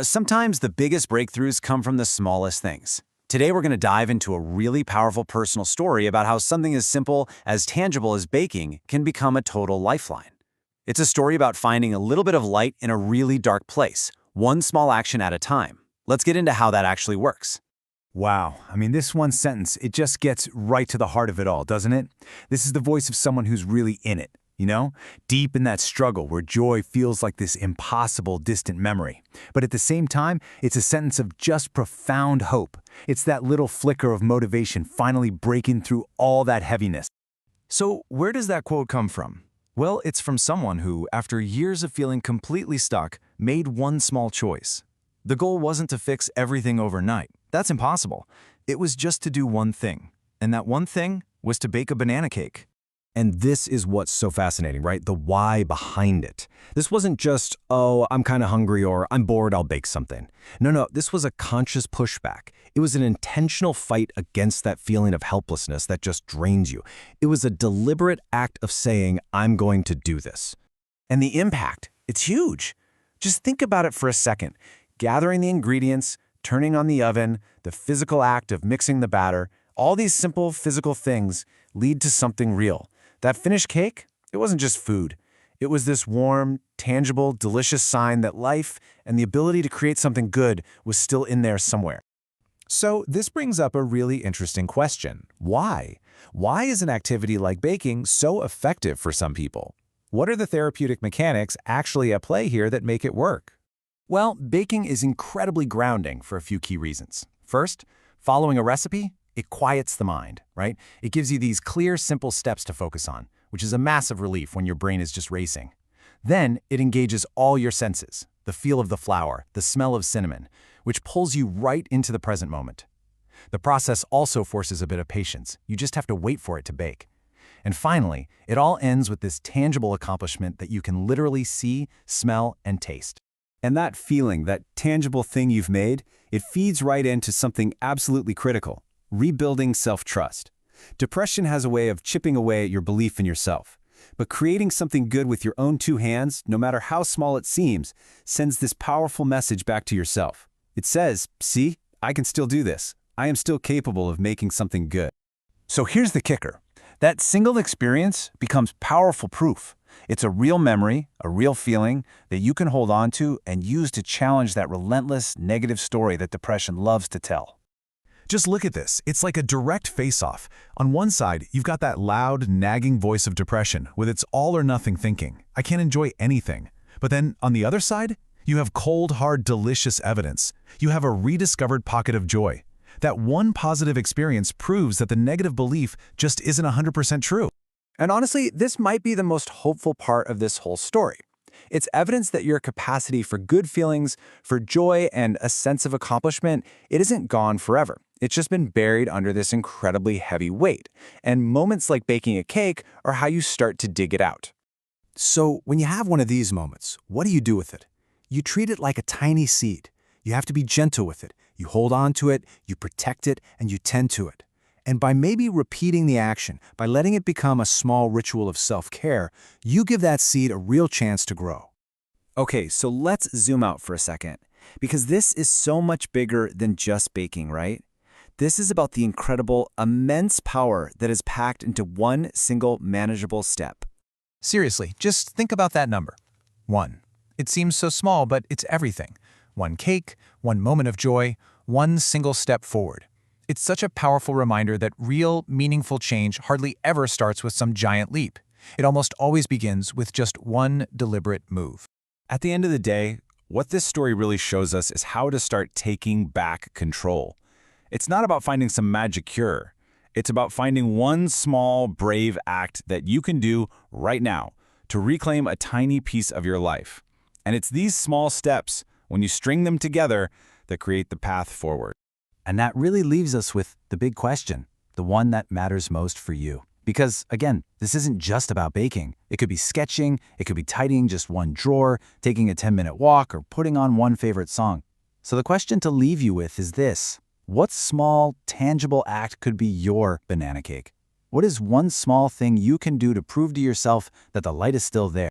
Sometimes the biggest breakthroughs come from the smallest things. Today, we're going to dive into a really powerful personal story about how something as simple, as tangible as baking can become a total lifeline. It's a story about finding a little bit of light in a really dark place, one small action at a time. Let's get into how that actually works. Wow, this one sentence, it just gets right to the heart of it all, doesn't it? This is the voice of someone who's really in it, deep in that struggle where joy feels like this impossible, distant memory. But at the same time, it's a sentence of just profound hope. It's that little flicker of motivation finally breaking through all that heaviness. So where does that quote come from? Well, it's from someone who, after years of feeling completely stuck, made one small choice. The goal wasn't to fix everything overnight. That's impossible. It was just to do one thing. And that one thing was to bake a banana cake. And this is what's so fascinating, right? The why behind it. This wasn't just, oh, I'm kind of hungry or I'm bored, I'll bake something. No, this was a conscious pushback. It was an intentional fight against that feeling of helplessness that just drains you. It was a deliberate act of saying, I'm going to do this. And the impact, it's huge. Just think about it for a second. Gathering the ingredients, turning on the oven, the physical act of mixing the batter, all these simple physical things lead to something real. That finished cake, it wasn't just food. It was this warm, tangible, delicious sign that life and the ability to create something good was still in there somewhere. So this brings up a really interesting question. Why? Why is an activity like baking so effective for some people? What are the therapeutic mechanics actually at play here that make it work? Well, baking is incredibly grounding for a few key reasons. First, following a recipe, it quiets the mind, right? It gives you these clear, simple steps to focus on, which is a massive relief when your brain is just racing. Then, it engages all your senses, the feel of the flour, the smell of cinnamon, which pulls you right into the present moment. The process also forces a bit of patience. You just have to wait for it to bake. And finally, it all ends with this tangible accomplishment that you can literally see, smell, and taste. And that feeling, that tangible thing you've made, it feeds right into something absolutely critical: rebuilding self-trust. Depression has a way of chipping away at your belief in yourself. But creating something good with your own two hands, no matter how small it seems, sends this powerful message back to yourself. It says, see, I can still do this. I am still capable of making something good. So here's the kicker. That single experience becomes powerful proof. It's a real memory, a real feeling that you can hold on to and use to challenge that relentless, negative story that depression loves to tell. Just look at this. It's like a direct face-off. On one side, you've got that loud, nagging voice of depression with its all-or-nothing thinking. I can't enjoy anything. But then, on the other side, you have cold, hard, delicious evidence. You have a rediscovered pocket of joy. That one positive experience proves that the negative belief just isn't 100% true. And honestly, this might be the most hopeful part of this whole story. It's evidence that your capacity for good feelings, for joy, and a sense of accomplishment, it isn't gone forever. It's just been buried under this incredibly heavy weight. And moments like baking a cake are how you start to dig it out. So when you have one of these moments, what do you do with it? You treat it like a tiny seed. You have to be gentle with it. You hold on to it, you protect it, and you tend to it. And by maybe repeating the action, by letting it become a small ritual of self-care, you give that seed a real chance to grow. Okay, so let's zoom out for a second, because this is so much bigger than just baking, right? This is about the incredible, immense power that is packed into one single manageable step. Seriously, just think about that number. 1. It seems so small, but it's everything. One cake, one moment of joy, one single step forward. It's such a powerful reminder that real, meaningful change hardly ever starts with some giant leap. It almost always begins with just one deliberate move. At the end of the day, what this story really shows us is how to start taking back control. It's not about finding some magic cure. It's about finding one small, brave act that you can do right now to reclaim a tiny piece of your life. And it's these small steps, when you string them together, that create the path forward. And that really leaves us with the big question, the one that matters most for you. Because, again, this isn't just about baking. It could be sketching, it could be tidying just one drawer, taking a 10-minute walk, or putting on one favorite song. So the question to leave you with is this: what small, tangible act could be your banana cake? What is one small thing you can do to prove to yourself that the light is still there?